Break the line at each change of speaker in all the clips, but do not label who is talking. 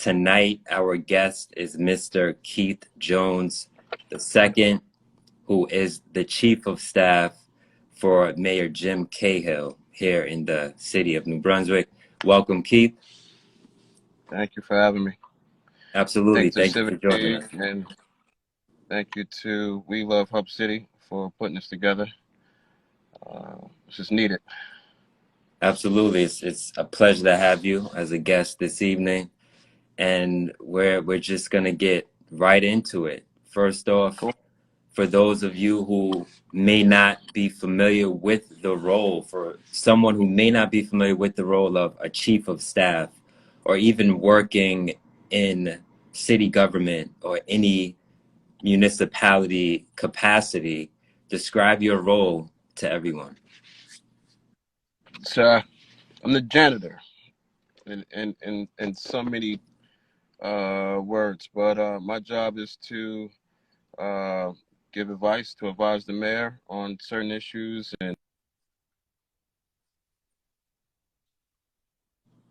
Tonight, our guest is Mr. Keith Jones II, who is the Chief of Staff for Mayor Jim Cahill here in the city of New Brunswick. Welcome, Keith.
Thank you for having me.
Absolutely. Thank you for joining us.
And thank you to We Love Hub City for putting this together. This is needed.
Absolutely. It's a pleasure to have you as a guest this evening. And we're just going to get right into it. First off,
Cool.
For those of you who may not be familiar with the role, for someone who may not be familiar with the role of a chief of staff, or even working in city government or any municipality capacity, describe your role to everyone.
So I'm the janitor in so many words, but my job is to give advice, to advise the mayor on certain issues and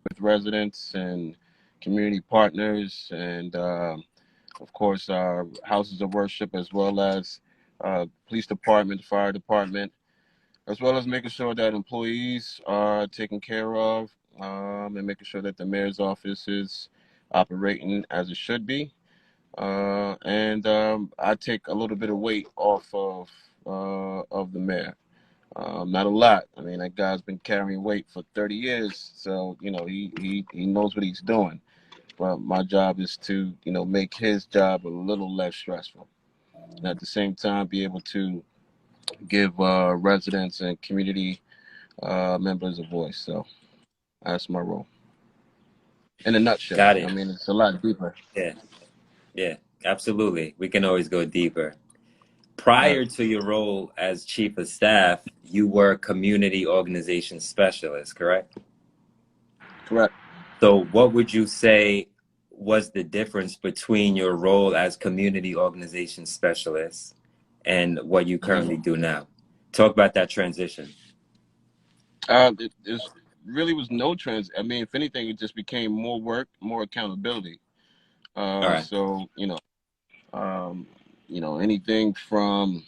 with residents and community partners and of course our houses of worship, as well as police department, fire department, as well as making sure that employees are taken care of and making sure that the mayor's office is operating as it should be. I take a little bit of weight off of the mayor. Not a lot. I mean, that guy's been carrying weight for 30 years, so you know he knows what he's doing. But my job is to make his job a little less stressful, and at the same time be able to give residents and community members a voice. So that's my role in a nutshell.
Got it.
I mean, it's a lot deeper.
Yeah, absolutely. We can always go deeper. Prior to your role as chief of staff, you were community organization specialist, correct?
Correct.
So what would you say was the difference between your role as community organization specialist and what you currently do now? Talk about that transition.
There really was no I mean, if anything, it just became more work, more accountability.
All right.
So anything from,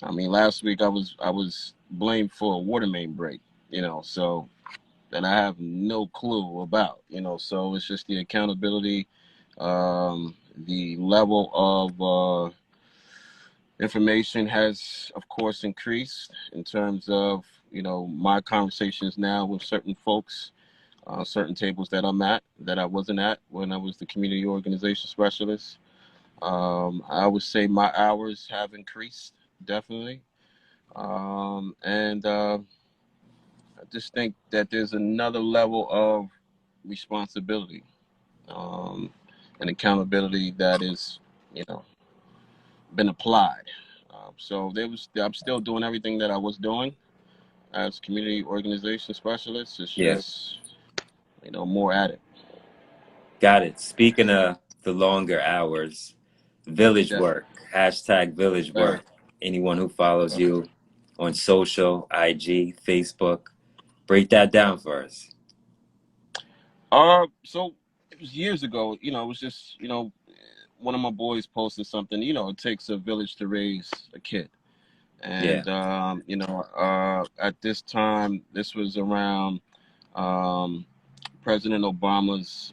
I mean, last week I was blamed for a water main break, so that I have no clue about, so it's just the accountability, the level of information has, of course, increased in terms of, my conversations now with certain folks, certain tables that I'm at that I wasn't at when I was the community organization specialist. I would say my hours have increased, definitely. I just think that there's another level of responsibility and accountability that is, been applied. So I'm still doing everything that I was doing as community organization specialist. It's just, more at it.
Got it. Speaking of the longer hours, VillageWork, hashtag VillageWork. Anyone who follows you on social, IG, Facebook, break that down for us.
So it was years ago, it was just, one of my boys posted something, it takes a village to raise a kid. And, at this time, this was around President Obama's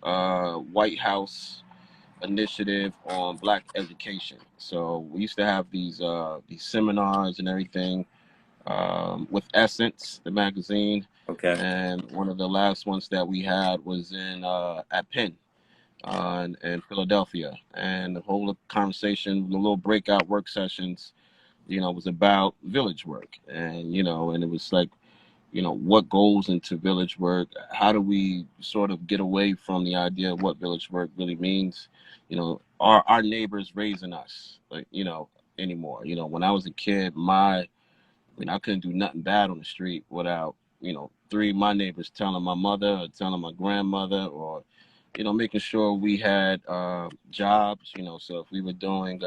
White House initiative on Black education. So we used to have these seminars and everything with Essence, the magazine.
Okay.
And one of the last ones that we had was at Penn in Philadelphia. And the whole conversation, the little breakout work sessions, was about VillageWork. And, and it was like, what goes into VillageWork? How do we sort of get away from the idea of what VillageWork really means? Are our neighbors raising us, anymore? When I was a kid, I couldn't do nothing bad on the street without, three of my neighbors telling my mother or telling my grandmother, or, making sure we had jobs, so if we were doing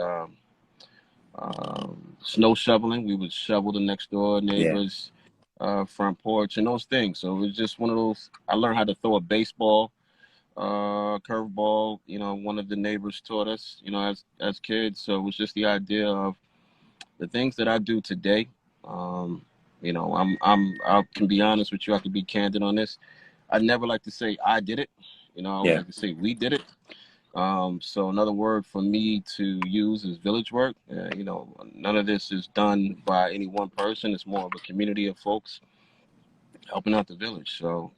snow shoveling, we would shovel the next door neighbors' front porch and those things. So it was just one of those. I learned how to throw a baseball curveball, one of the neighbors taught us, as kids. So it was just the idea of the things that I do today. Um, I can be honest with you. I can be candid on this. I never like to say I did it. I always
Yeah,
like to say we did it. So another word for me to use is VillageWork. None of this is done by any one person. It's more of a community of folks helping out the village. So,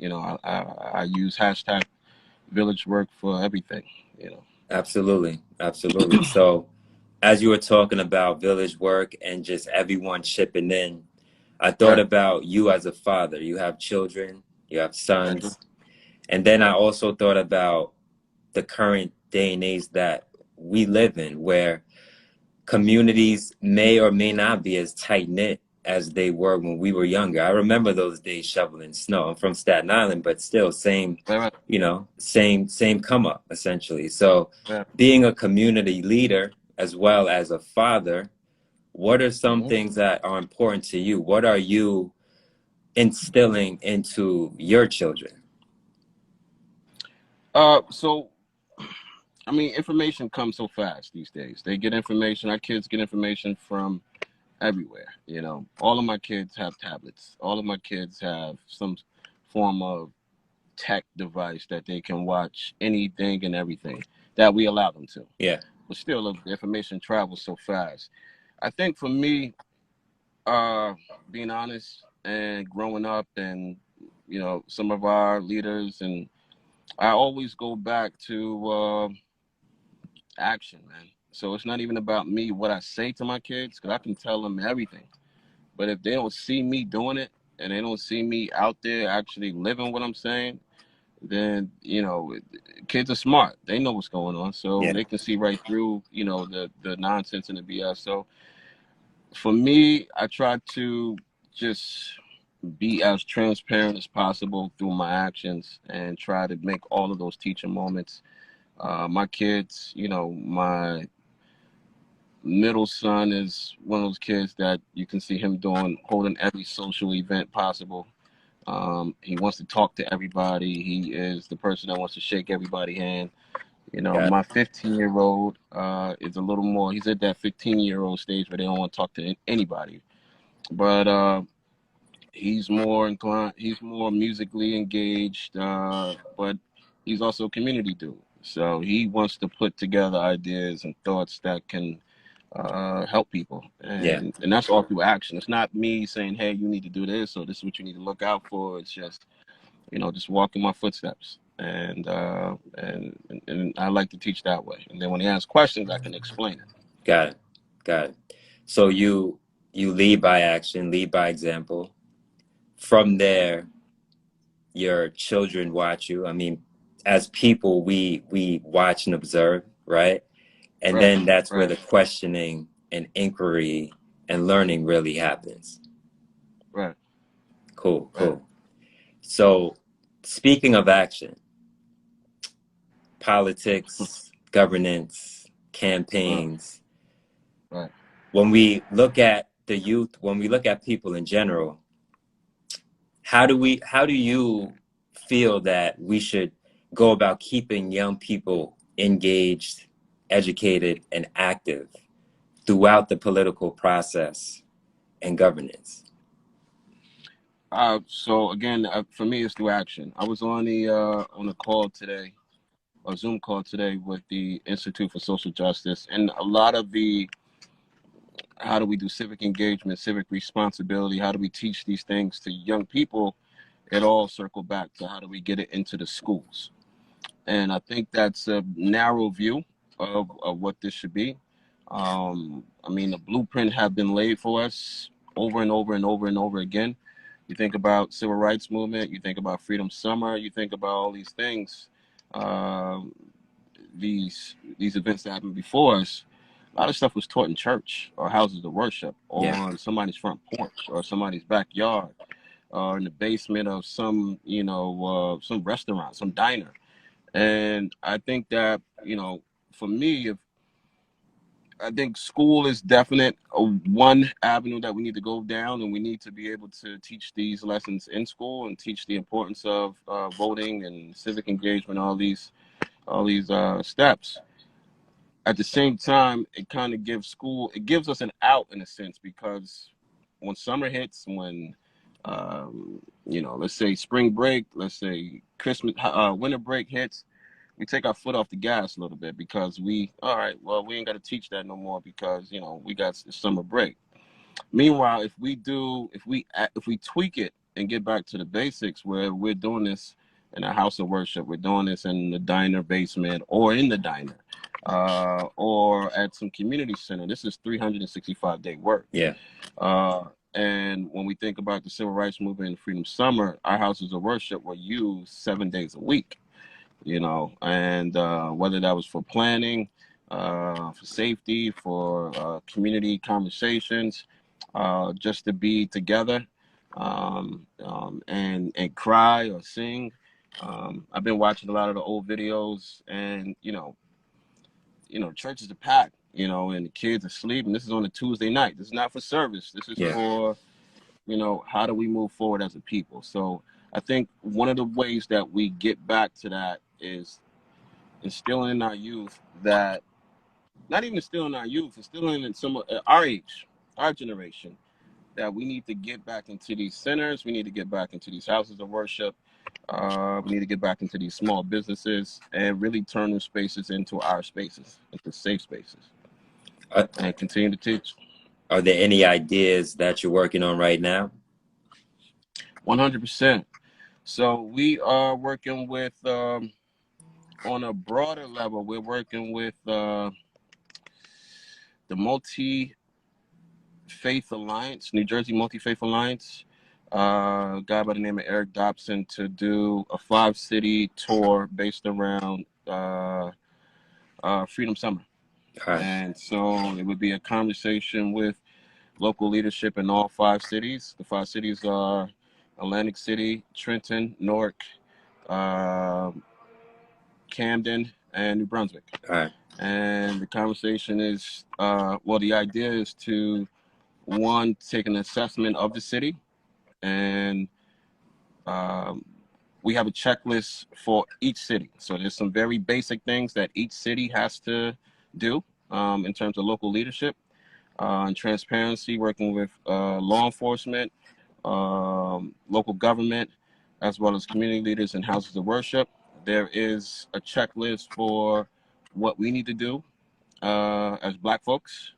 I use hashtag VillageWork for everything, you know.
absolutely. Absolutely. So, as you were talking about village work and just everyone chipping in, I thought
Right.
about you as a father. You have children, you have
I do.
sons. And then I also thought about the current day and age that we live in, where communities may or may not be as tight knit as they were when we were younger. I remember those days shoveling snow. I'm from Staten Island, but still same,
Right,
same come up essentially. So
right.
being a community leader as well as a father, what are some
Hmm.
things that are important to you? What are you instilling into your children?
So I mean, information comes so fast these days. They get information. Our kids get information from everywhere. All of my kids have tablets. All of my kids have some form of tech device that they can watch anything and everything that we allow them to.
Yeah,
But still, the information travels so fast. I think for me, being honest and growing up, and some of our leaders, and I always go back to action, man. So it's not even about me, what I say to my kids, because I can tell them everything. But if they don't see me doing it, and they don't see me out there actually living what I'm saying, then kids are smart. They know what's going on, so
yeah,
they can see right through the nonsense and the BS. So for me, I try to just be as transparent as possible through my actions and try to make all of those teaching moments. My kids, my middle son is one of those kids that you can see him holding every social event possible. He wants to talk to everybody. He is the person that wants to shake everybody's hand.
got
My 15-year-old is a little more, he's at that 15-year-old stage where they don't want to talk to anybody. But he's more inclined, he's more musically engaged, but he's also a community dude. So he wants to put together ideas and thoughts that can help people,
yeah,
and that's all through action. It's not me saying, "Hey, you need to do this," or "This is what you need to look out for." It's just just walking my footsteps, and I like to teach that way. And then when he asks questions, I can explain it.
got it, got it. So you lead by action, lead by example. From there, your children watch you. I mean, as people, we watch and observe, right? And
Right,
then that's where
right,
the questioning and inquiry and learning really happens.
right,
Cool,
right.
cool. So, speaking of action, politics, governance,
Right,
campaigns,
right.
when we look at the youth, when we look at people in general, how do you feel that we should go about keeping young people engaged, educated, and active throughout the political process and governance?
So again, for me, it's through action. I was on a call today, a Zoom call today with the Institute for Social Justice, and a lot of the how do we do civic engagement, civic responsibility, how do we teach these things to young people, it all circle back to how do we get it into the schools. And I think that's a narrow view of what this should be. I mean, the blueprint have been laid for us over and over and over and over again. You think about civil rights movement, you think about Freedom Summer, you think about all these things, um, these events that happened before us. A lot of stuff was taught in church or houses of worship, or
Yeah,
on somebody's front porch, or somebody's backyard, or in the basement of some restaurant, some diner. And I think that for me, if I think school is definite one avenue that we need to go down, and we need to be able to teach these lessons in school and teach the importance of voting and civic engagement, all these steps. At the same time, it kind of gives us an out in a sense, because when summer hits, when let's say spring break, let's say Christmas, winter break hits, we take our foot off the gas a little bit, because we ain't got to teach that no more, because we got the summer break. Meanwhile, if we tweak it and get back to the basics, where we're doing this in a house of worship, we're doing this in the diner basement or in the diner, or at some community center. This is 365-day work.
Yeah.
And when we think about the civil rights movement and Freedom Summer, our houses of worship were used 7 days a week, and whether that was for planning, for safety, for community conversations, just to be together, and cry or sing. I've been watching a lot of the old videos, and churches are packed, and the kids are sleeping. This is on a Tuesday night. This is not for service. This is for, how do we move forward as a people? So I think one of the ways that we get back to that is instilling in our youth that, not even instilling in our youth, instilling in some our age, our generation, that we need to get back into these centers. We need to get back into these houses of worship. We need to get back into these small businesses and really turn those spaces into our spaces, into safe spaces, and continue to teach.
Are there any ideas that you're working on right now?
100%. So we are working with, on a broader level, we're working with the Multi-Faith Alliance, New Jersey Multi-Faith Alliance, a guy by the name of Eric Dobson, to do a 5-city tour based around Freedom Summer.
Right.
And so it would be a conversation with local leadership in all 5 cities. The 5 cities are Atlantic City, Trenton, Newark, Camden, and New Brunswick.
Right.
And the conversation is, the idea is to, one, take an assessment of the city, and we have a checklist for each city. So there's some very basic things that each city has to do in terms of local leadership and transparency, working with law enforcement, local government, as well as community leaders and houses of worship. There is a checklist for what we need to do as Black folks.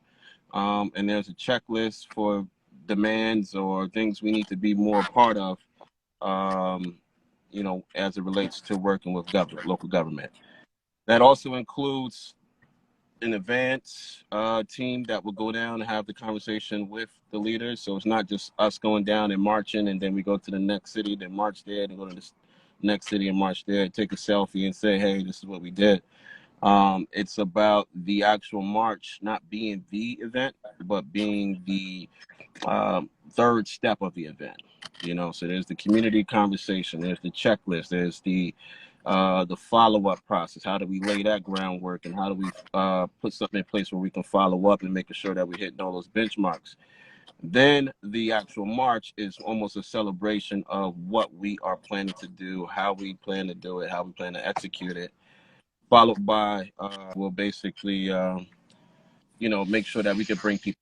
And there's a checklist for demands or things we need to be more a part of, as it relates to working with government, local government. That also includes an advance team that will go down and have the conversation with the leaders. So it's not just us going down and marching, and then we go to the next city, then march there, then go to the next city and march there, take a selfie and say, hey, this is what we did. It's about the actual march not being the event, but being the third step of the event. So there's the community conversation, there's the checklist, there's the follow-up process. How do we lay that groundwork, and how do we put something in place where we can follow up and making sure that we hit all those benchmarks? Then the actual march is almost a celebration of what we are planning to do, how we plan to do it, how we plan to execute it, followed by we'll basically make sure that we can bring people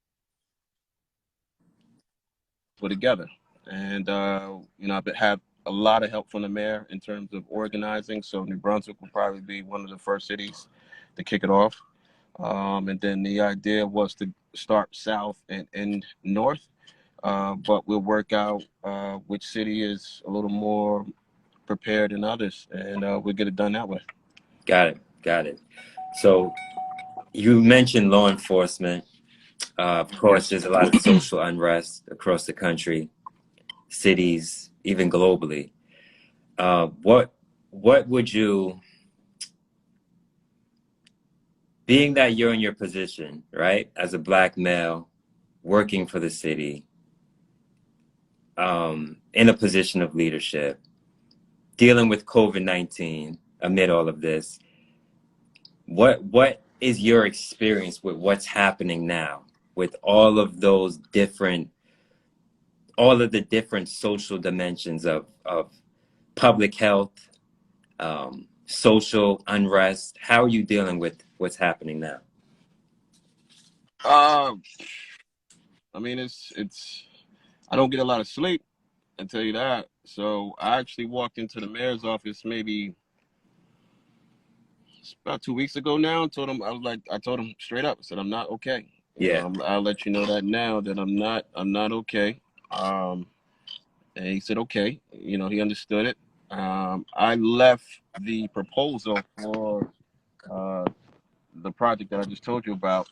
together. And I've had a lot of help from the mayor in terms of organizing. So New Brunswick will probably be one of the first cities to kick it off. And then the idea was to start south and end north. But we'll work out which city is a little more prepared than others, and we'll get it done that way.
Got it. So you mentioned law enforcement. Of course, there's a lot of social unrest across the country, cities, even globally. What would you, being that you're in your position, right, as a Black male working for the city, in a position of leadership, dealing with COVID-19 amid all of this, what is your experience with what's happening now with all of those different, all of the different social dimensions of public health, social unrest? How are you dealing with what's happening now?
I mean, I don't get a lot of sleep, I tell you that. So I actually walked into the mayor's office maybe about 2 weeks ago now and told him, I told him straight up, I said, I'm not okay.
Yeah.
I'll let you know that now that I'm not okay. And he said, okay, he understood it. I left the proposal for the project that I just told you about.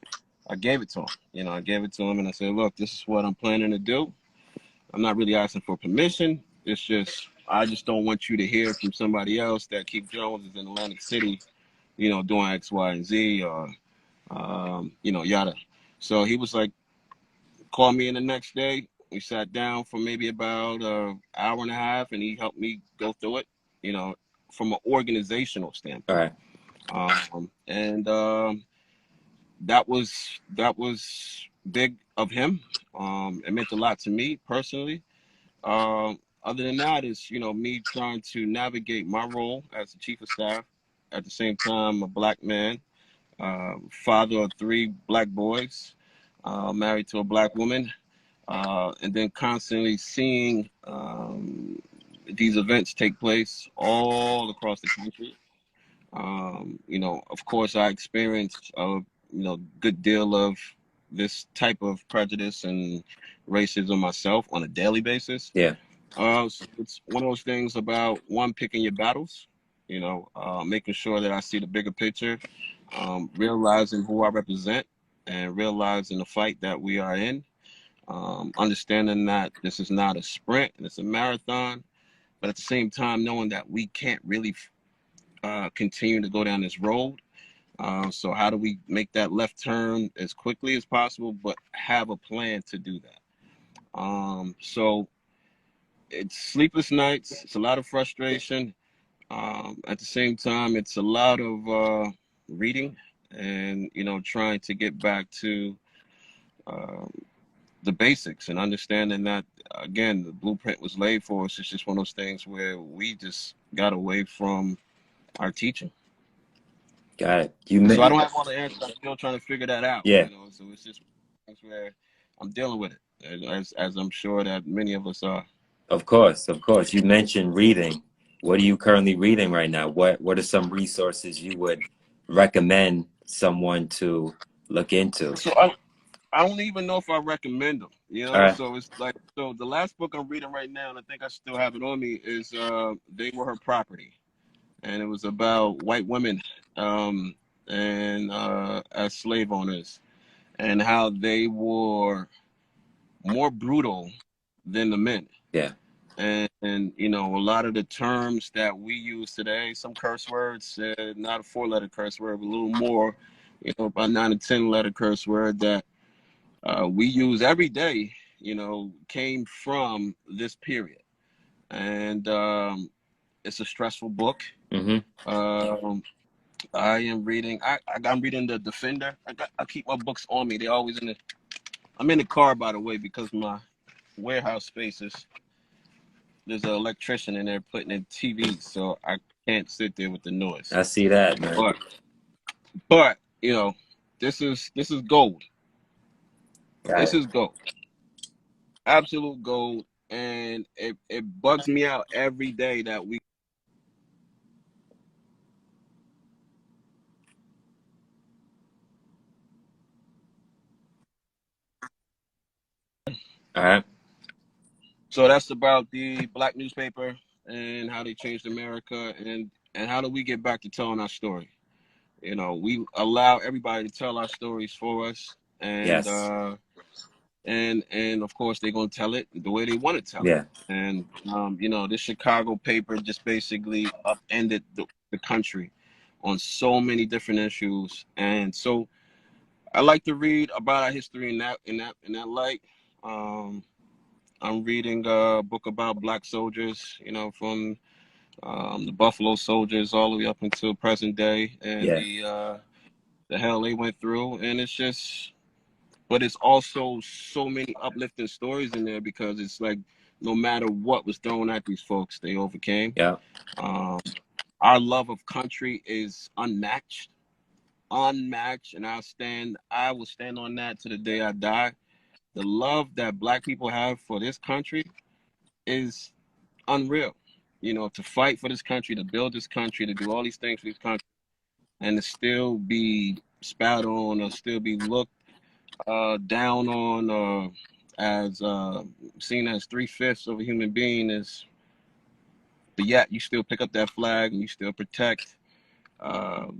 I gave it to him. I gave it to him and I said, look, this is what I'm planning to do. I'm not really asking for permission. It's just, I just don't want you to hear from somebody else that Keith Jones is in Atlantic City, doing X, Y, and Z, or, yada. So he was like, call me in the next day. We sat down for maybe about an hour and a half, and he helped me go through it, from an organizational standpoint.
All right.
And that was big of him. It meant a lot to me personally. Other than that is, me trying to navigate my role as the chief of staff. At the same time, a black man, father of 3 black boys, married to a black woman, and then constantly seeing these events take place all across the country. Of course, I experienced a good deal of this type of prejudice and racism myself on a daily basis.
Yeah.
So it's one of those things about picking your battles, making sure that I see the bigger picture, realizing who I represent and realizing the fight that we are in, understanding that this is not a sprint and it's a marathon, but at the same time knowing that we can't really continue to go down this road. So how do we make that left turn as quickly as possible, but have a plan to do that? So it's sleepless nights. It's a lot of frustration. At the same time, it's a lot of reading and, trying to get back to the basics and understanding that, again, the blueprint was laid for us. It's just one of those things where we just got away from our teaching.
Got it.
So I don't have all the answers. I'm still trying to figure that out.
Yeah.
So it's just things where I'm dealing with it, as I'm sure that many of us are.
Of course. You mentioned reading. What are you currently reading right now? What are some resources you would recommend someone to look into?
So I don't even know if I recommend them,
All right.
So it's like, so the last book I'm reading right now, and I think I still have it on me, is They Were Her Property. And it was about white women and as slave owners and how they were more brutal than the men.
Yeah.
And a lot of the terms that we use today, some curse words, not a 4-letter curse word, but a little more, about 9 or 10-letter curse word that we use every day, came from this period. And it's a stressful book.
Mm-hmm.
I am reading. I'm reading The Defender. I keep my books on me. They're always I'm in the car, by the way, because my warehouse spaces. There's an electrician in there putting in TVs, so I can't sit there with the noise.
I see that, man.
But this is gold. This is gold. Absolute gold, and it bugs me out every day that we.
All right.
So that's about the black newspaper and how they changed America, and how do we get back to telling our story? We allow everybody to tell our stories for us, and
Yes.
and of course they're gonna tell it the way they want to tell
Yeah.
it. And this Chicago paper just basically upended the country on so many different issues, and so I like to read about our history in that light. I'm reading a book about black soldiers, from the Buffalo Soldiers all the way up until present day, and
Yeah.
the hell they went through, and it's just, but it's also so many uplifting stories in there, because it's like no matter what was thrown at these folks, they overcame.
Yeah.
Um, our love of country is unmatched, and I will stand on that to the day I die. The love that Black people have for this country is unreal. You know, to fight for this country, to build this country, to do all these things for this country, and to still be spat on, or still be looked down on, as seen as 3/5 of a human being is, but yet you still pick up that flag and you still protect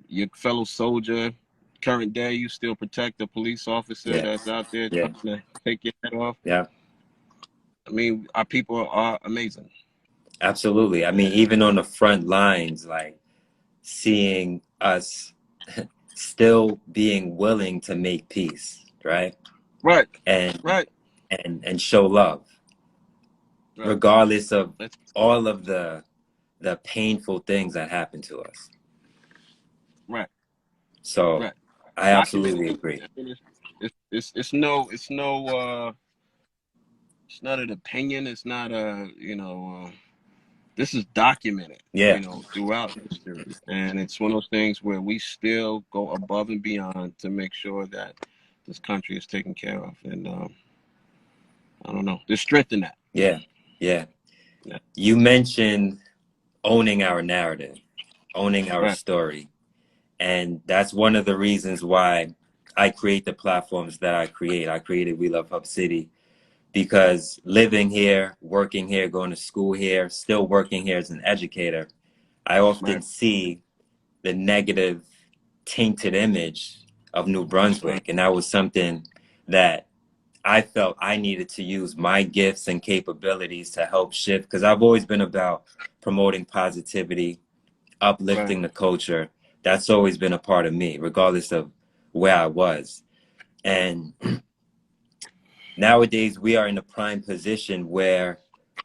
your fellow soldier. Current day, you still protect the police officer
Yeah.
that's out there
Yeah.
trying to take your head off.
Yeah.
I mean, our people are amazing.
Absolutely. I mean, even on the front lines, like seeing us still being willing to make peace, right?
Right,
And
right,
show love,
right.
regardless of
That's
all of the painful things that happen to us.
right,
So
right.
I
Documented.
absolutely agree.
I mean, it's not an opinion. It's not a, this is documented,
Yeah.
throughout history. And it's one of those things where we still go above and beyond to make sure that this country is taken care of. And I don't know, there's strength in that.
Yeah. Yeah.
Yeah.
You mentioned owning our narrative, owning our
Right,
story. And that's one of the reasons why I create the platforms that I create. I created We Love Hub City because living here, working here, going to school here, still working here as an educator, I often
right,
see the negative tainted image of New
right,
Brunswick. And that was something that I felt I needed to use my gifts and capabilities to help shift, because I've always been about promoting positivity,
right,
uplifting the culture. That's always been a part of me, regardless of where I was. And nowadays, we are in a prime position where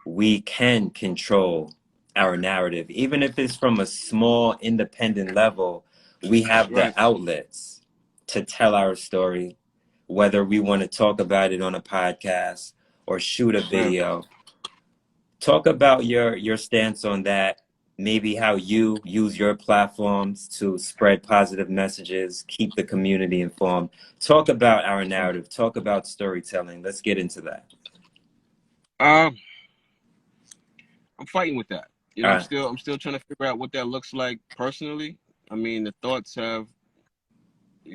we can control our narrative. Even if it's from a small, independent level, we have the
right,
outlets to tell our story, whether we want to talk about it on a podcast or shoot a
right.
video. Talk about your stance on that, maybe how you use your platforms to spread positive messages, keep the community informed. Talk about our narrative, talk about storytelling. Let's get into that.
Um, I'm fighting with that.
All right.
I'm still trying to figure out what that looks like personally. I mean, the thoughts have,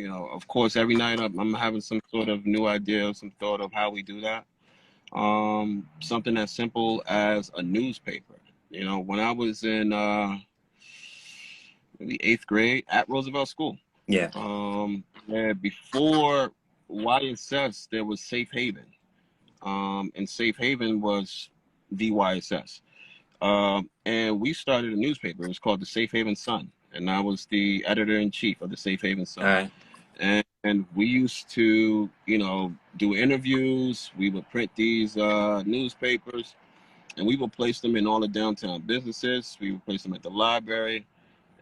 of course, every night I'm having some sort of new idea, some thought of how we do that. Something as simple as a newspaper. When I was in maybe 8th grade at Roosevelt School,
Yeah.
before YSS, there was Safe Haven, and Safe Haven was VYSS. And we started a newspaper. It was called the Safe Haven Sun, and I was the editor-in-chief of the Safe Haven
All
Sun.
right.
And we used to, do interviews. We would print these newspapers, and we would place them in all the downtown businesses. We would place them at the library,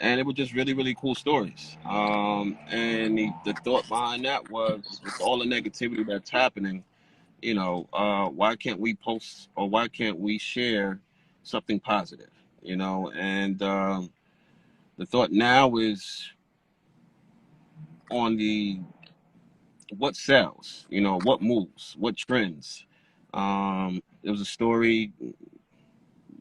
and it was just really, really cool stories. And the thought behind that was, with all the negativity that's happening, why can't we post, or why can't we share something positive? And the thought now is on the what sells, what moves, what trends. There was a story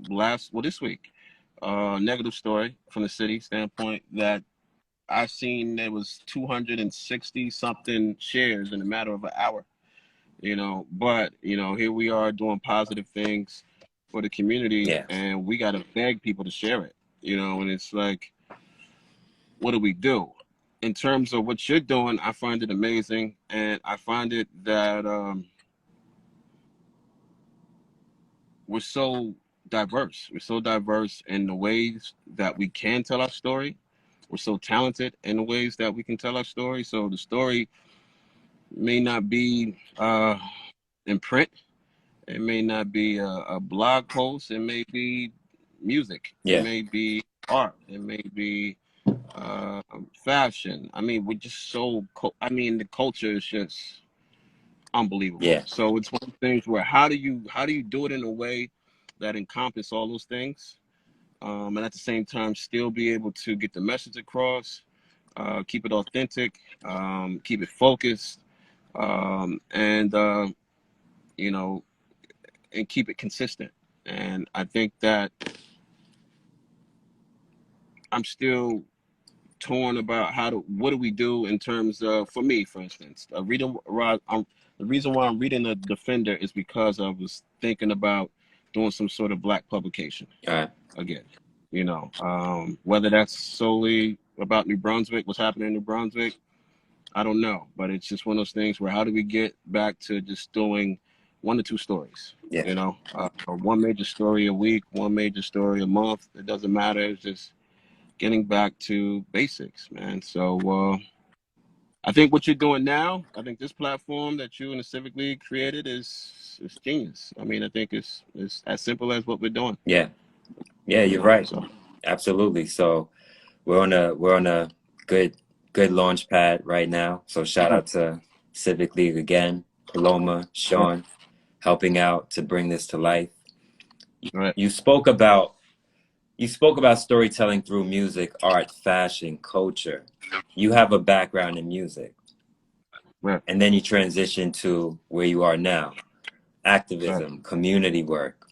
this week, negative story from the city standpoint, that I've seen there was 260 something shares in a matter of an hour. But here we are doing positive things for the community,
Yeah.
and we got to beg people to share it. And it's like, what do we do? In terms of what you're doing, I find it amazing, and I find it that we're so diverse. We're so diverse in the ways that we can tell our story. We're so talented in the ways that we can tell our story. So the story may not be in print. It may not be a blog post. It may be music. It
Yeah.
may be art. It may be fashion. I mean, we're just so. I mean, the culture is just unbelievable.
Yeah.
So it's one of the things where how do you do it in a way that encompass all those things, and at the same time still be able to get the message across, keep it authentic, keep it focused, and you know, and keep it consistent. And I think that I'm still torn about what do we do in terms of, for me, for instance, the reason why I'm reading the Defender is because I was thinking about doing some sort of Black publication
All right.
again. Whether that's solely about New Brunswick, what's happening in New Brunswick, I don't know, but it's just one of those things where how do we get back to just doing 1 to 2 stories?
Yeah.
Or one major story a week, one major story a month. It doesn't matter. It's just getting back to basics, man. So I think what you're doing now, I think this platform that you and the Civic League created is genius. I mean, I think it's as simple as what we're doing.
Yeah. Yeah, you're right.
So
Absolutely. So we're on a good launch pad right now. So shout out to Civic League again, Paloma, Sean, helping out to bring this to life.
right,
You spoke about storytelling through music, art, fashion, culture. You have a background in music,
right,
and then you transition to where you are now,
right.
activism, community work.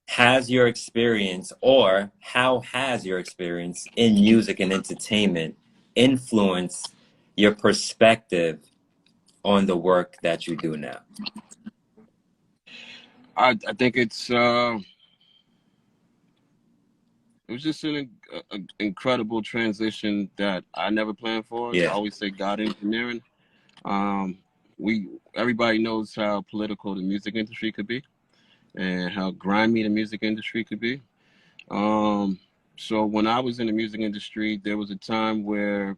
Has your experience, or how has your experience in music and entertainment influenced your perspective on the work that you do now?
I think it was just an incredible transition that I never planned for. I
Yeah.
always say God engineering. Um, we Everybody knows how political the music industry could be and how grimy the music industry could be. Um, so when I was in the music industry, there was a time where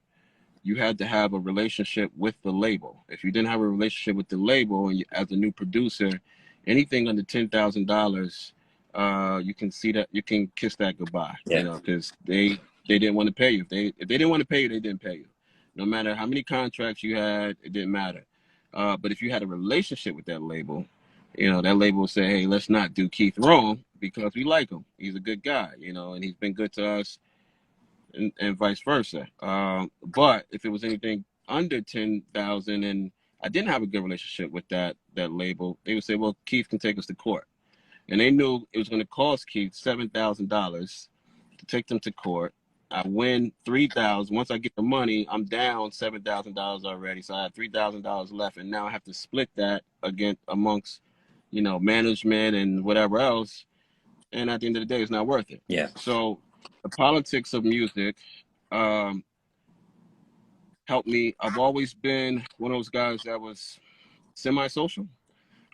you had to have a relationship with the label. If you didn't have a relationship with the label, and as a new producer, anything under $10,000, you can see that you can kiss that goodbye.
Yeah.
Because they didn't want to pay you. If they didn't want to pay you, they didn't pay you. No matter how many contracts you had, it didn't matter. But if you had a relationship with that label, that label would say, "Hey, let's not do Keith wrong because we like him. He's a good guy, and he's been good to us." And vice versa. But if it was anything under 10,000 and I didn't have a good relationship with that label, they would say, "Well, Keith can take us to court," and they knew it was going to cost Keith $7,000 to take them to court. I win 3,000. Once I get the money, I'm down $7,000 already, so I have $3,000 left, and now I have to split that again amongst management and whatever else. And at the end of the day, it's not worth it.
Yeah.
So the politics of music helped me. I've always been one of those guys that was semi-social.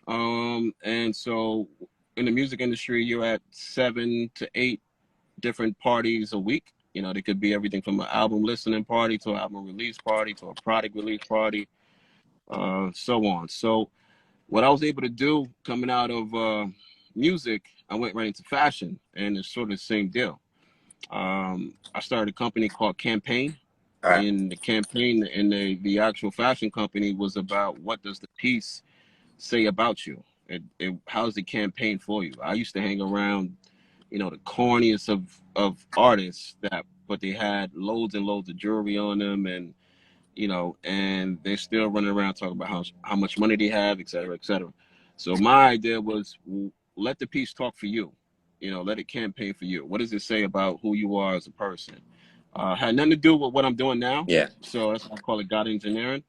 And so in the music industry, you're at 7 to 8 different parties a week. They could be everything from an album listening party to an album release party to a product release party, so on. So what I was able to do coming out of music, I went right into fashion, and it's sort of the same deal. I started a company called Campaign,
All right.
and the campaign and the actual fashion company was about what does the piece say about you? How's the campaign for you? I used to hang around, the corniest of artists but they had loads and loads of jewelry on them, and and they're still running around talking about how much money they have, et cetera, et cetera. So my idea was, let the piece talk for you. Let it campaign for you. What does it say about who you are as a person? Had nothing to do with what I'm doing now.
Yeah.
So that's why I call it God engineering.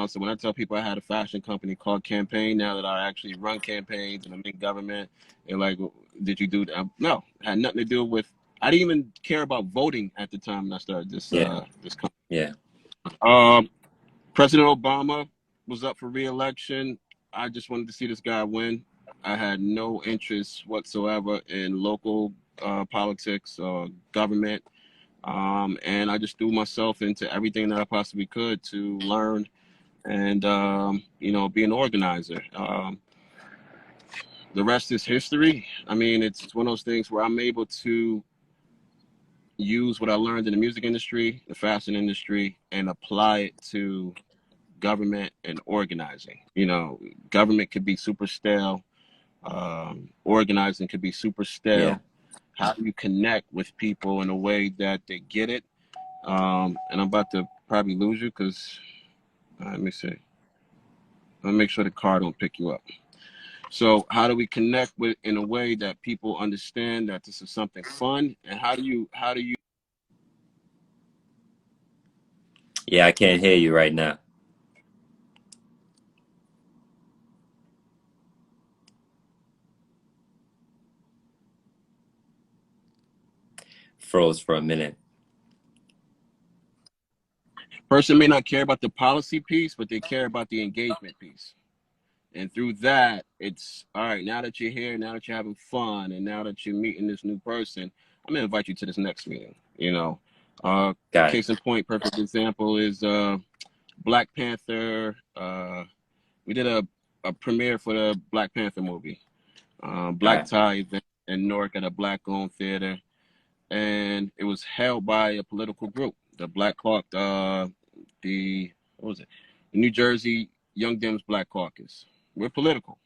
So when I tell people I had a fashion company called Campaign, now that I actually run campaigns and I'm in government, they're like, "Well, did you do that?" No, it had nothing to do with. I didn't even care about voting at the time when I started this
Yeah.
this company.
Yeah.
President Obama was up for re-election. I just wanted to see this guy win. I had no interest whatsoever in local politics or government. And I just threw myself into everything that I possibly could to learn and, be an organizer. The rest is history. I mean, it's one of those things where I'm able to use what I learned in the music industry, the fashion industry, and apply it to government and organizing. You know, government could be super stale. Organizing could be super
Yeah.
stale. How do you connect with people in a way that they get it? And I'm about to probably lose you because let me see. Let me make sure the car don't pick you up. So how do we connect with in a way that people understand that this is something fun? And how do you
Yeah, I can't hear you right now. Froze for a minute.
person may not care about the policy piece, but they care about the engagement piece. And through that, it's all right. Now that you're here, now that you're having fun, and now that you're meeting this new person, I'm gonna invite you to this next meeting. You know,
Got it.
case in point, perfect example is Black Panther. We did a premiere for the Black Panther movie,
All
Black
right.
Tie event in Newark at a Black-owned theater, and it was held by a political group, the Black Caucus, the what was it, the New Jersey Young Dems Black Caucus. We're political.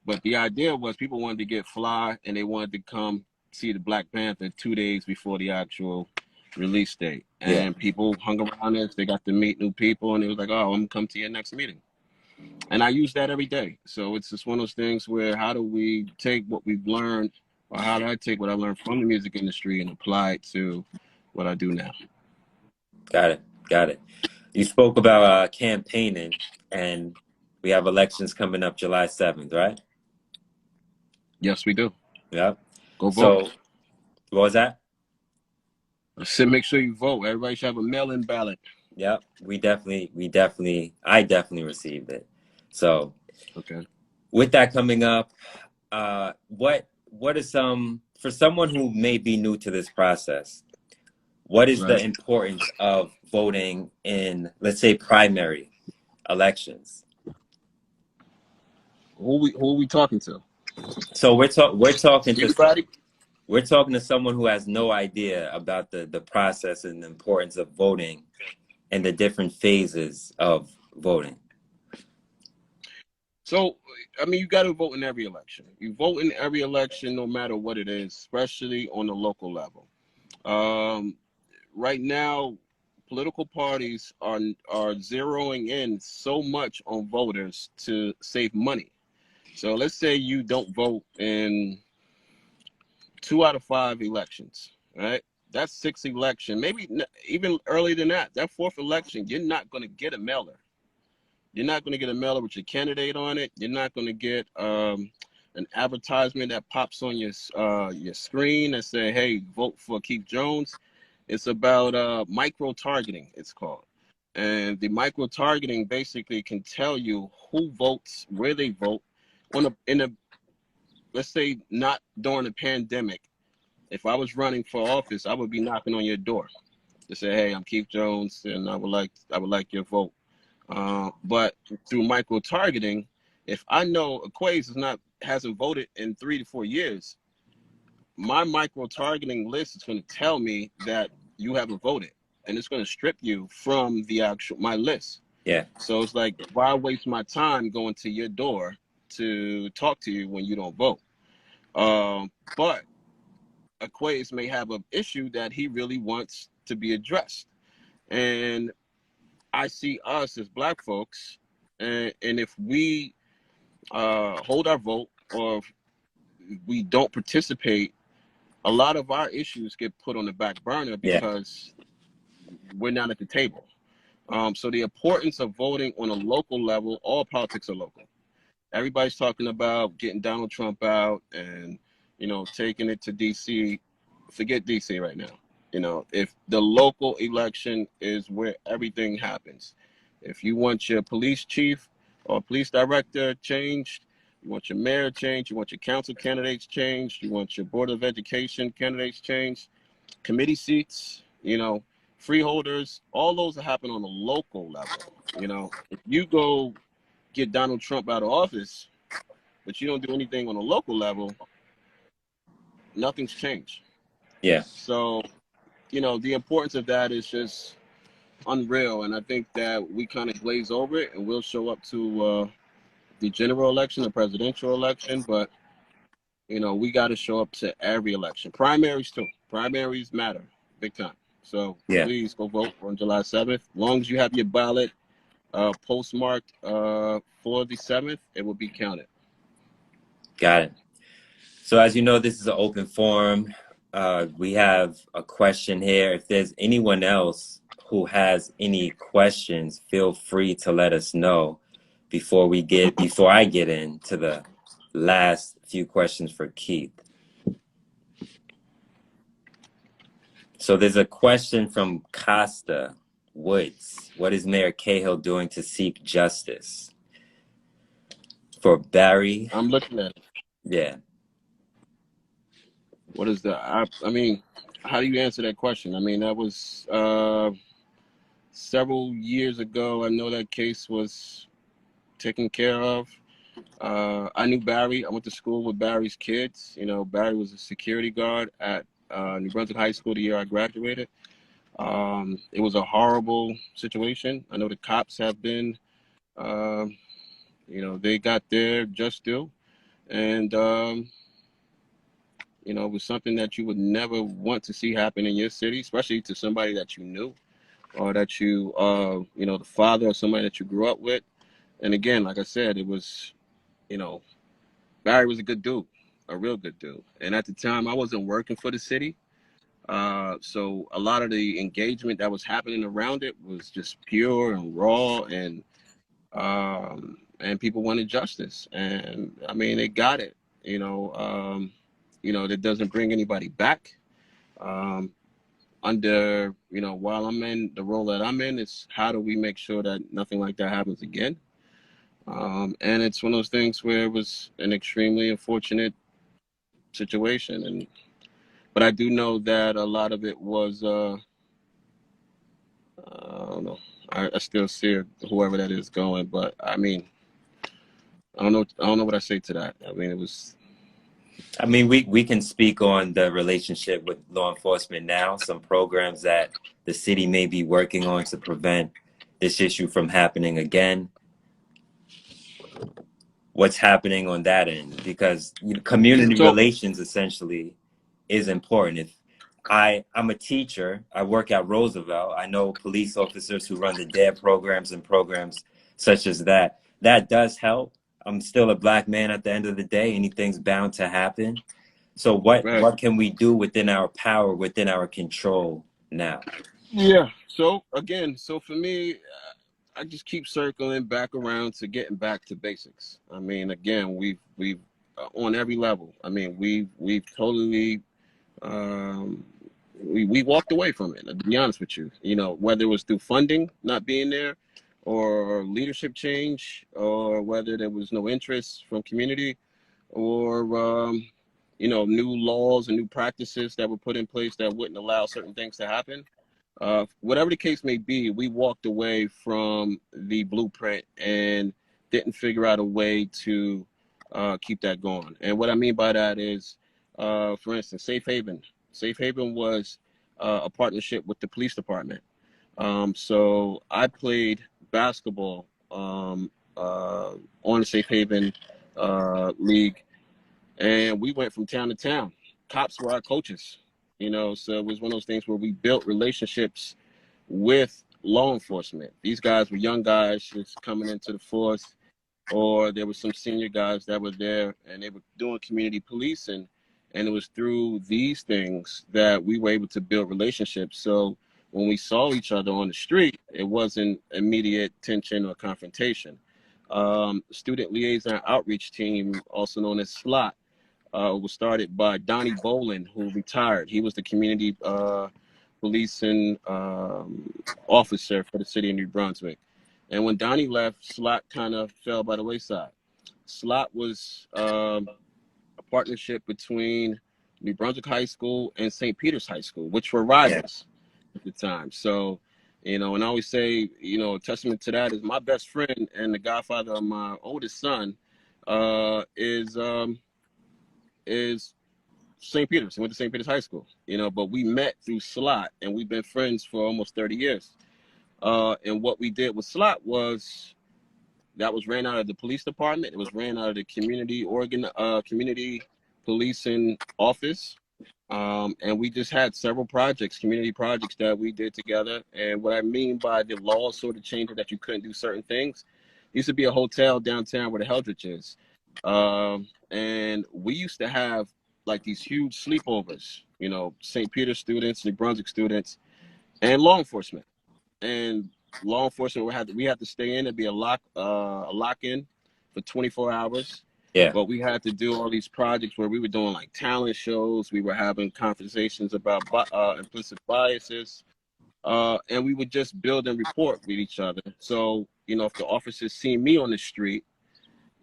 But the idea was people wanted to get fly and they wanted to come see the Black Panther 2 days before the actual release date.
Yeah.
And people hung around us. They got to meet new people and it was like, oh, I'm going to come to your next meeting. And I use that every day. So it's just one of those things where how do we take what we've learned, or how do I take what I learned from the music industry and apply it to what I do now?
Got it. Got it. You spoke about campaigning, and we have elections coming up July 7th, right?
Yes, we do.
Yep.
Go vote.
So, what was that?
I said make sure you vote. Everybody should have a mail-in ballot.
Yep. I definitely received it. So,
Okay.
with that coming up, what is for someone who may be new to this process, what is the
Right.
importance of voting in, let's say, primary elections?
Who are we talking to?
So we're talking to
Anybody?
someone who has no idea about the process and the importance of voting and the different phases of voting.
So, I mean, you got to vote in every election. You vote in every election, no matter what it is, especially on the local level. Right now, political parties are zeroing in so much on voters to save money. So let's say you don't vote in 2 out of 5 elections, right? That's 6 elections, maybe even earlier than that. That 4th election, you're not going to get a mailer. You're not going to get a mailer with your candidate on it. You're not going to get an advertisement that pops on your screen that say, "Hey, vote for Keith Jones." It's about micro-targeting, it's called. And the micro-targeting basically can tell you who votes, where they vote. Let's say not during the pandemic. If I was running for office, I would be knocking on your door to say, "Hey, I'm Keith Jones, and I would like your vote." But through micro-targeting, if I know Aquaus hasn't voted in 3 to 4 years, my micro-targeting list is going to tell me that you haven't voted, and it's going to strip you from my list.
Yeah.
So it's like, why waste my time going to your door to talk to you when you don't vote? But Aquaus may have an issue that he really wants to be addressed, and I see us as Black folks, and if we hold our vote or if we don't participate, a lot of our issues get put on the back burner
Yeah.
because we're not at the table. So the importance of voting on a local level, all politics are local. Everybody's talking about getting Donald Trump out and, taking it to DC. Forget DC right now. If the local election is where everything happens, if you want your police chief or police director changed, you want your mayor changed, you want your council candidates changed, you want your board of education candidates changed, committee seats, freeholders, all those are happening on a local level. If you go get Donald Trump out of office, but you don't do anything on a local level, nothing's changed.
Yeah.
So you know, the importance of that is just unreal. And I think that we kind of glaze over it, and we'll show up to the general election, the presidential election, but you know, we got to show up to every election. Primaries too. Primaries matter big time. So
Yeah,
please go vote on July 7th. As long as you have your ballot postmarked for the 7th, it will be counted.
got it. So as you know, this is an open forum. We have a question here. If there's anyone else who has any questions, feel free to let us know before I get into the last few questions for Keith. So there's a question from Costa Woods. What is Mayor Cahill doing to seek justice for Barry?
I'm looking at it.
Yeah.
What is the, I mean, how do you answer that question? I mean, that was several years ago. I know that case was taken care of. I knew Barry. I went to school with Barry's kids. You know, Barry was a security guard at New Brunswick High School the year I graduated. It was a horrible situation. I know the cops have been, you know, they got their just due. And, you know, it was something that you would never want to see happen in your city, especially to somebody that you knew or that you, you know, the father of somebody that you grew up with. And again, like I said, it was, you know, Barry was a good dude, a real good dude. And at the time, I wasn't working for the city. So a lot of the engagement that was happening around it was just pure and raw, and people wanted justice. And I mean, they got it. You know, that doesn't bring anybody back. Under, you know, while I'm in the role that I'm in, it's how do we make sure that nothing like that happens again? And it's one of those things where it was an extremely unfortunate situation. But I do know that a lot of it was, I don't know. I still see whoever that is going, but I mean, I don't know. I don't know what I say to that. I mean, it was.
I mean, we can speak on the relationship with law enforcement now, some programs that the city may be working on to prevent this issue from happening again. What's happening on that end? Because community
So
relations essentially is important. If I'm a teacher, I work at Roosevelt. I know police officers who run the DARE programs and programs such as that. That does help. I'm still a black man at the end of the day. Anything's bound to happen. So
right.
what can we do within our power, within our control now?
Yeah. So again, so for me, I just keep circling back around to getting back to basics. I mean, again, we've on every level. I mean, we've totally we walked away from it. To be honest with you, you know, whether it was through funding not being there, or leadership change, or whether there was no interest from community, or you know, new laws and new practices that were put in place that wouldn't allow certain things to happen. Whatever the case may be, we walked away from the blueprint and didn't figure out a way to keep that going. And what I mean by that is, for instance, Safe Haven. Safe Haven was a partnership with the police department. So I played basketball on the Safe Haven league, and we went from town to town. Cops were our coaches, you know, so it was one of those things where we built relationships with law enforcement. These guys were young guys just coming into the force, or there were some senior guys that were there and they were doing community policing. And it was through these things that we were able to build relationships. So when we saw each other on the street, it wasn't immediate tension or confrontation. Student Liaison Outreach Team, also known as SLOT, was started by Donnie Bolin, who retired. He was the community policing officer for the city of New Brunswick. And when Donnie left, SLOT kind of fell by the wayside. SLOT was a partnership between New Brunswick High School and St. Peter's High School, which were
Yeah.
rivals at the time. So, you know, and I always say, you know, a testament to that is my best friend and the godfather of my oldest son is St. Peter's. He went to St. Peter's High School, you know, but we met through Slot, and we've been friends for almost 30 years. And what we did with Slot was that was ran out of the police department. It was ran out of the community policing office. And we just had several projects, community projects that we did together. And what I mean by the law sort of changing that you couldn't do certain things, there used to be a hotel downtown where the Heldridge is. And we used to have like these huge sleepovers, you know, St. Peter students, New Brunswick students, and law enforcement. And law enforcement, we had to stay in and be a lock-in for 24 hours.
Yeah.
But we had to do all these projects where we were doing like talent shows. We were having conversations about implicit biases. And we would just build and report with each other. So, you know, if the officers see me on the street,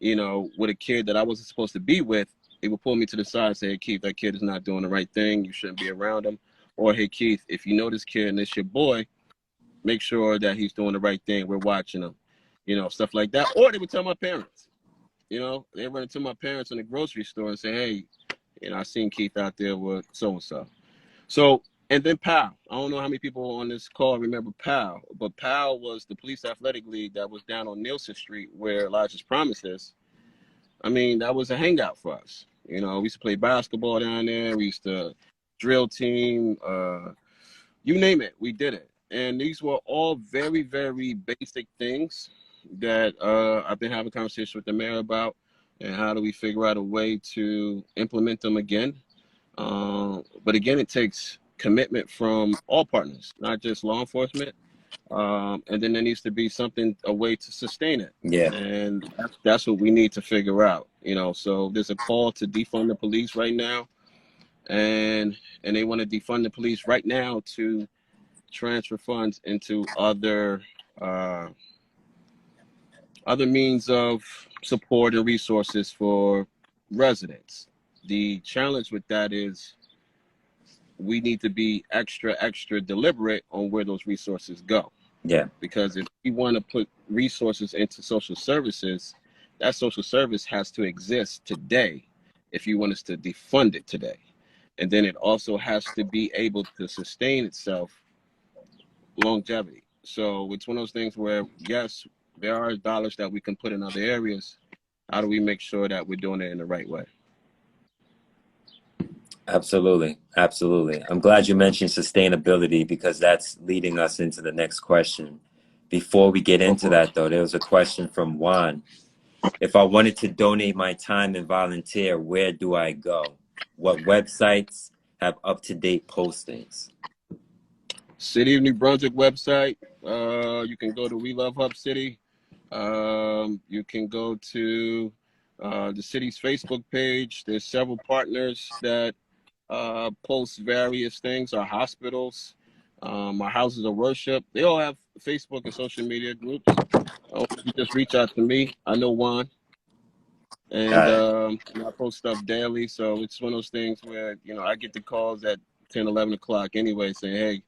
you know, with a kid that I wasn't supposed to be with, they would pull me to the side and say, hey, Keith, that kid is not doing the right thing. You shouldn't be around him. Or, hey, Keith, if you know this kid and it's your boy, make sure that he's doing the right thing. We're watching him, you know, stuff like that. Or they would tell my parents, you know, they run into my parents in the grocery store and say, hey, you know, I seen Keith out there with so-and-so. So, and then PAL. I don't know how many people on this call remember PAL, but PAL was the police athletic league that was down on Nielsen Street where Elijah's Promise is. I mean, that was a hangout for us. You know, we used to play basketball down there. We used to drill team, you name it, we did it. And these were all very, very basic things that I've been having conversations with the mayor about, and how do we figure out a way to implement them again. But again, it takes commitment from all partners, not just law enforcement. And then there needs to be a way to sustain it.
Yeah.
And that's what we need to figure out, you know. So there's a call to defund the police right now. And they want to defund the police right now to transfer funds into other means of support and resources for residents. The challenge with that is we need to be extra deliberate on where those resources go.
Yeah.
Because if we want to put resources into social services, that social service has to exist today if you want us to defund it today. And then it also has to be able to sustain itself longevity. So it's one of those things where, yes, there are dollars that we can put in other areas. How do we make sure that we're doing it in the right way?
Absolutely. Absolutely. I'm glad you mentioned sustainability, because that's leading us into the next question. Before we get into that, though, there was a question from Juan. If I wanted to donate my time and volunteer, where do I go? What websites have up-to-date postings?
City of New Brunswick website. You can go to We Love Hub City. You can go to the city's Facebook page. There's several partners that post various things. Our hospitals, our houses of worship, they all have Facebook and social media groups. You just reach out to me. I know Juan, and I post stuff daily. So it's one of those things where, you know, I get the calls at 10, 11 o'clock anyway saying, hey,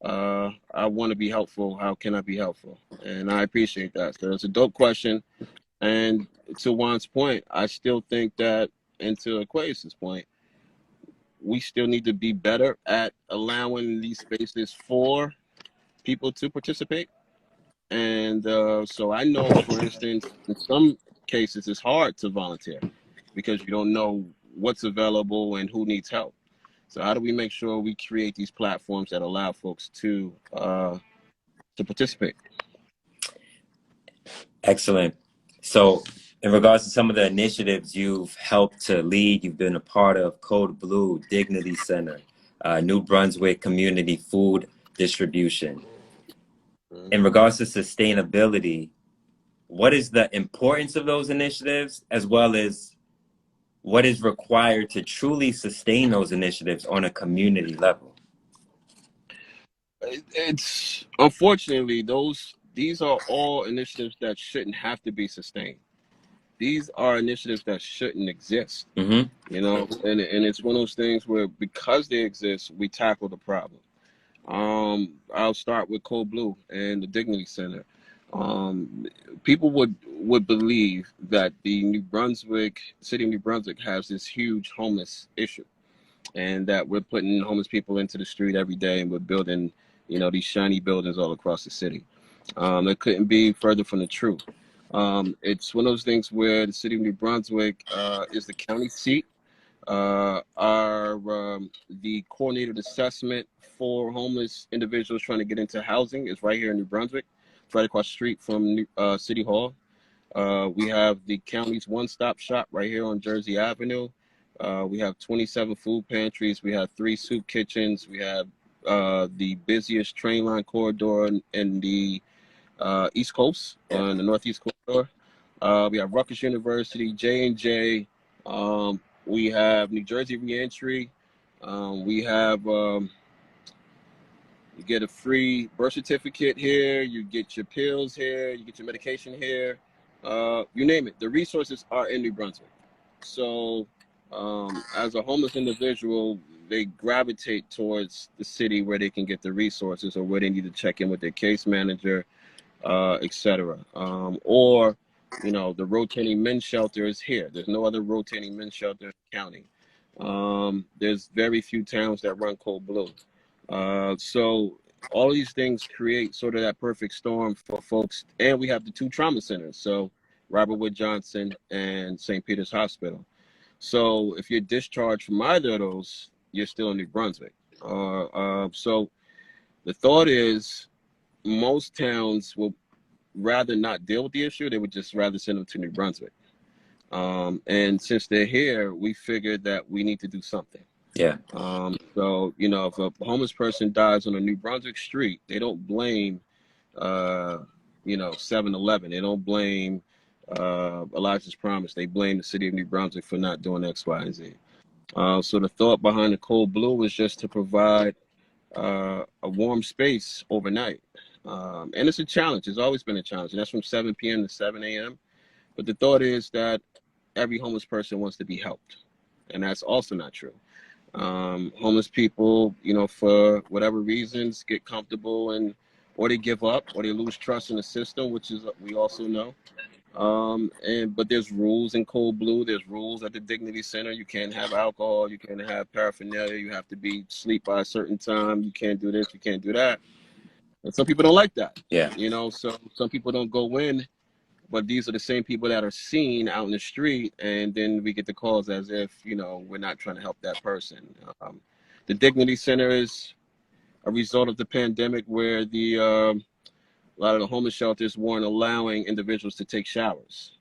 I want to be helpful. How can I be helpful? And I appreciate that. So it's a dope question. And to Juan's point, I still think that, and to Aquaus' point, we still need to be better at allowing these spaces for people to participate. And so I know, for instance, in some cases, it's hard to volunteer because you don't know what's available and who needs help. So how do we make sure we create these platforms that allow folks to participate?
Excellent. So in regards to some of the initiatives you've helped to lead, you've been a part of Code Blue, Dignity Center, New Brunswick Community Food Distribution. In regards to sustainability, what is the importance of those initiatives, as well as what is required to truly sustain those initiatives on a community level?
It's unfortunately, these are all initiatives that shouldn't have to be sustained. These are initiatives that shouldn't exist. You know, and it's one of those things where, because they exist, we tackle the problem. I'll start with Code Blue and the Dignity Center. People would believe that the city of New Brunswick has this huge homeless issue. and that we're putting homeless people into the street every day, and we're building, these shiny buildings all across the city. It couldn't be further from the truth. It's one of those things where the city of New Brunswick is the county seat. The coordinated assessment for homeless individuals trying to get into housing is right here in New Brunswick. It's right across the street from City Hall. We have the county's one-stop shop right here on Jersey Avenue. We have 27 food pantries. We have 3 soup kitchens. We have the busiest train line corridor in the East Coast, on the Northeast corridor. We have Rutgers University, J&J. We have New Jersey Reentry. We have, you get a free birth certificate here. You get your pills here. You get your medication here. You name it. The resources are in New Brunswick. So as a homeless individual, they gravitate towards the city where they can get the resources, or where they need to check in with their case manager, etc. Or, the rotating men's shelter is here. There's no other rotating men's shelter in the county. There's very few towns that run cold blue. So all these things create sort of that perfect storm for folks. And we have the 2 trauma centers, so Robert Wood Johnson and St. Peter's Hospital. So if you're discharged from either of those, you're still in New Brunswick. So the thought is, most towns will rather not deal with the issue. They would just rather send them to New Brunswick. And since they're here, we figured that we need to do something.
Yeah.
So, if a homeless person dies on a New Brunswick street, they don't blame, 7-Eleven. They don't blame Elijah's Promise. They blame the city of New Brunswick for not doing X, Y, and Z. So the thought behind the Cold Blue was just to provide a warm space overnight. And it's a challenge. It's always been a challenge. And that's from 7 p.m. to 7 a.m. But the thought is that every homeless person wants to be helped. And that's also not true. Homeless people, for whatever reasons, get comfortable, or they give up, or they lose trust in the system, which is, we also know. But there's rules in Cold Blue. There's rules at the Dignity Center. You can't have alcohol. You can't have paraphernalia. You have to be asleep by a certain time. You can't do this. You can't do that. And some people don't like that.
Yeah.
So some people don't go in, but these are the same people that are seen out in the street, and then we get the calls as if, we're not trying to help that person. The Dignity Center is a result of the pandemic, where a lot of the homeless shelters weren't allowing individuals to take showers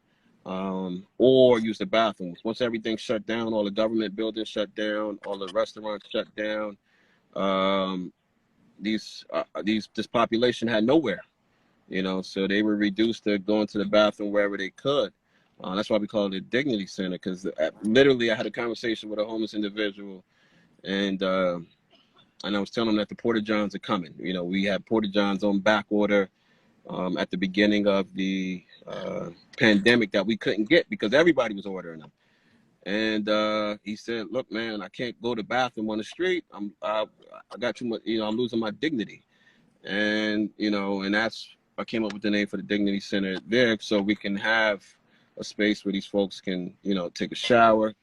or use the bathrooms. Once everything shut down, all the government buildings shut down, all the restaurants shut down, this population had nowhere. So they were reduced to going to the bathroom wherever they could. That's why we call it a Dignity Center, because literally I had a conversation with a homeless individual, and I was telling them that the Porta Johns are coming. We had Porta Johns on back order at the beginning of the pandemic that we couldn't get because everybody was ordering them. And he said, "Look, man, I can't go to the bathroom on the street. I got too much. I'm losing my dignity." And and I came up with the name for the Dignity Center there, so we can have a space where these folks can, take a shower,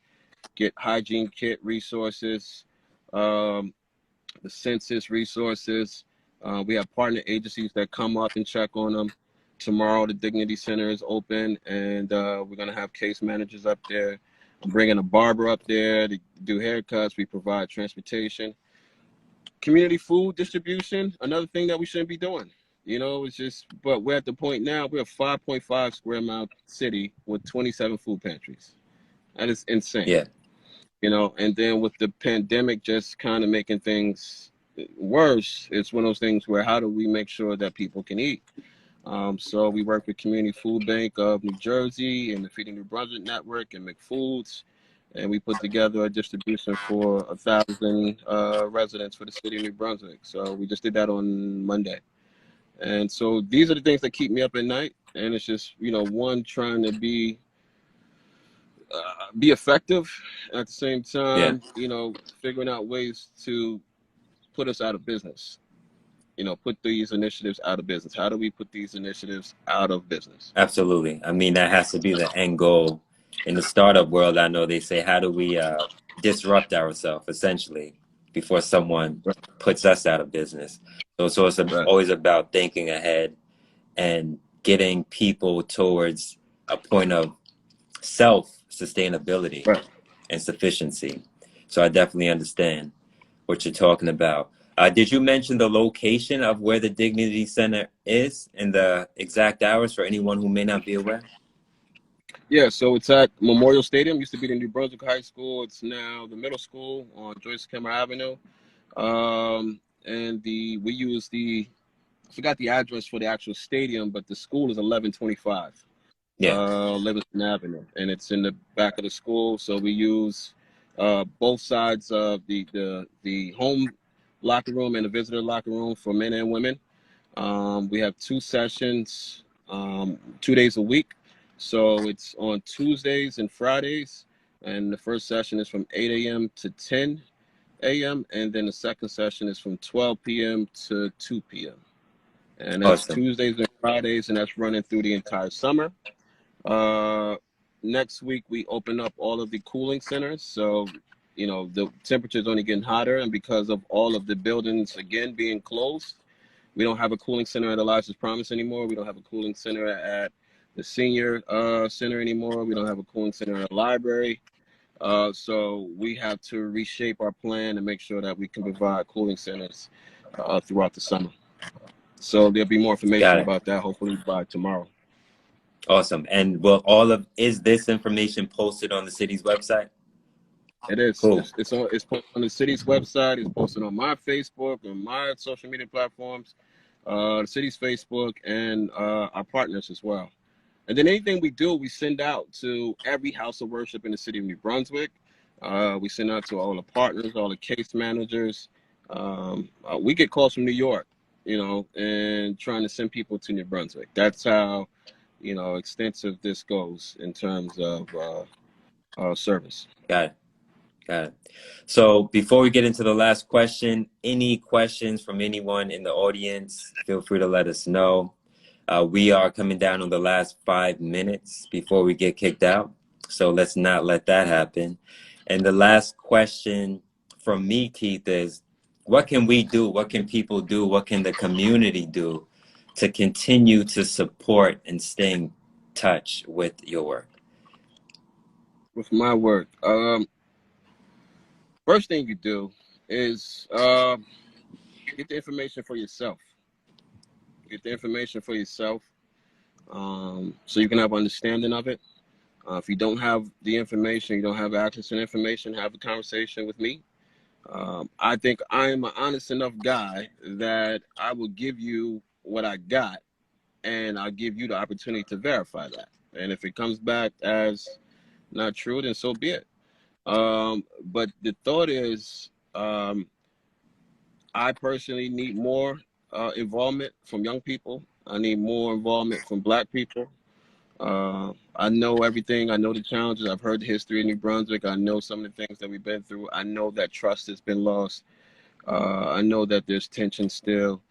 get hygiene kit resources, the census resources. We have partner agencies that come up and check on them. Tomorrow, the Dignity Center is open, and we're going to have case managers up there. I'm bringing a barber up there to do haircuts. We provide transportation. Community food distribution, another thing that we shouldn't be doing. It's just, but we're at the point now, we're a 5.5 square mile city with 27 food pantries. That is insane.
Yeah.
And then with the pandemic just kind of making things worse, it's one of those things where how do we make sure that people can eat? So we work with Community Food Bank of New Jersey and the Feeding New Brunswick Network and McFoods, and we put together a distribution for 1,000 residents for the city of New Brunswick. So we just did that on Monday. And so these are the things that keep me up at night. And it's just, one, trying to be effective at the same time, figuring out ways to put us out of business, put these initiatives out of business. How do we put these initiatives out of business?
Absolutely. I mean, that has to be the end goal. In the startup world, I know they say, how do we disrupt ourselves essentially before someone puts us out of business. So it's
Right.
always about thinking ahead and getting people towards a point of self-sustainability
Right.
and sufficiency. So I definitely understand what you're talking about. Did you mention the location of where the Dignity Center is and the exact hours for anyone who may not be aware?
Yeah, so it's at Memorial Stadium. Used to be the New Brunswick High School. It's now the middle school on Joyce Kimmer Avenue. And we use I forgot the address for the actual stadium, but the school is 1125
Yeah.
Livingston Avenue, and it's in the back of the school. So we use both sides of the home locker room and the visitor locker room for men and women. We have 2 sessions, 2 days a week. So it's on Tuesdays and Fridays, and the first session is from 8 a.m. to 10 a.m. and then the second session is from 12 p.m. to 2 p.m. And that's
Awesome.
Tuesdays and Fridays, and that's running through the entire summer. Next week we open up all of the cooling centers. So, the temperature's only getting hotter, and because of all of the buildings again being closed, we don't have a cooling center at Elijah's Promise anymore. We don't have a cooling center at the senior center anymore. We don't have a cooling center at a library. So we have to reshape our plan and make sure that we can provide cooling centers throughout the summer. So there'll be more information about that hopefully by tomorrow.
Awesome. And is this information posted on the city's website?
It is.
Cool.
It's posted on the city's website. It's posted on my Facebook, on my social media platforms, the city's Facebook, and our partners as well. And then anything we do, we send out to every house of worship in the city of New Brunswick. We send out to all the partners, all the case managers. We get calls from New York, and trying to send people to New Brunswick. That's how, extensive this goes in terms of service.
Got it. So before we get into the last question, any questions from anyone in the audience, feel free to let us know. We are coming down on the last 5 minutes before we get kicked out. So let's not let that happen. And the last question from me, Keith, is what can we do? What can people do? What can the community do to continue to support and stay in touch with your work?
With my work, first thing you do is get the information for yourself. Get the information for yourself so you can have understanding of it. If you don't have the information, you don't have access to the information, have a conversation with me. I think I'm an honest enough guy that I will give you what I got, and I'll give you the opportunity to verify that. And if it comes back as not true, then so be it. But the thought is, I personally need more involvement from young people. I need more involvement from Black people. I know everything. I know the challenges. I've heard the history of New Brunswick. I know some of the things that we've been through. I know that trust has been lost. I know that there's tension still.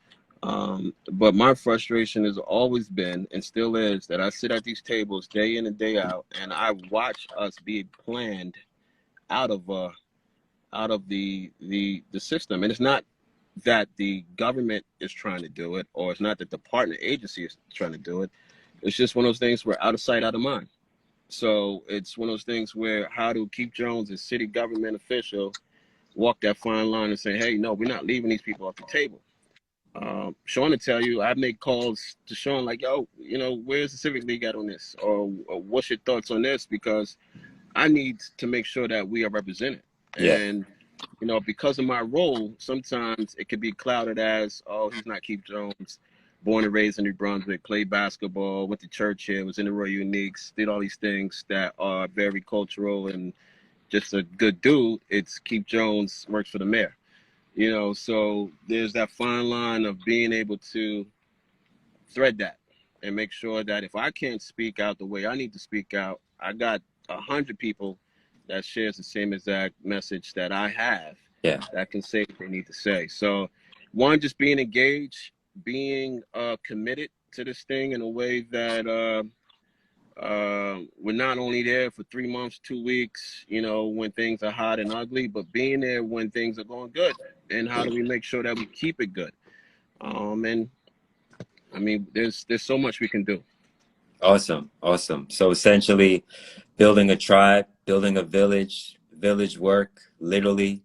But my frustration has always been and still is that I sit at these tables day in and day out, and I watch us be planned out of the system. And it's not that the government is trying to do it, or it's not that the partner agency is trying to do it. It's just one of those things where out of sight, out of mind. So it's one of those things where how do Keith Jones, a city government official, walk that fine line and say, hey, no, we're not leaving these people off the table. Sean will tell you, I make calls to Sean like, yo, where's the Civic League at on this? Or what's your thoughts on this? Because I need to make sure that we are represented.
Yeah.
And, because of my role, sometimes it could be clouded as, oh, he's not Keith Jones, born and raised in New Brunswick, played basketball, went to church here, was in the Royal Uniques, did all these things that are very cultural and just a good dude. It's Keith Jones, works for the mayor. So there's that fine line of being able to thread that and make sure that if I can't speak out the way I need to speak out, I got 100 people that shares the same exact message that I have that can say what they need to say. So one, just being engaged, being committed to this thing in a way that we're not only there for 3 months, 2 weeks, you know, when things are hot and ugly, but being there when things are going good. And how do we make sure that we keep it good? And I mean, there's so much we can do.
Awesome. Awesome. So essentially building a tribe, building a village, VillageWork, literally.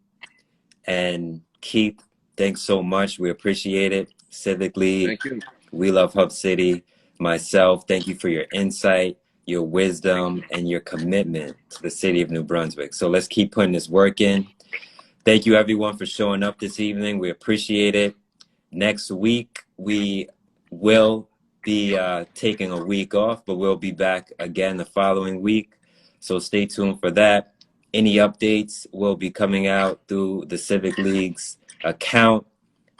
And Keith, thanks so much. We appreciate it. Civic League,
Thank you.
We Love Hub City, myself, thank you for your insight, your wisdom, and your commitment to the city of New Brunswick. So let's keep putting this work in. Thank you everyone for showing up this evening. We appreciate it. Next week, we will be taking a week off, but we'll be back again the following week. So stay tuned for that. Any updates will be coming out through the Civic League's account.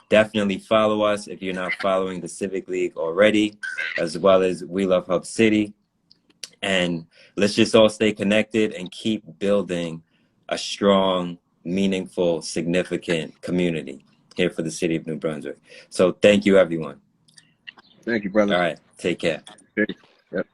Definitely follow us if you're not following the Civic League already, as well as We Love Hub City. And let's just all stay connected and keep building a strong, meaningful, significant community here for the city of New Brunswick. So thank you, everyone.
Thank you, brother.
All right. Take care.
Okay. Yep.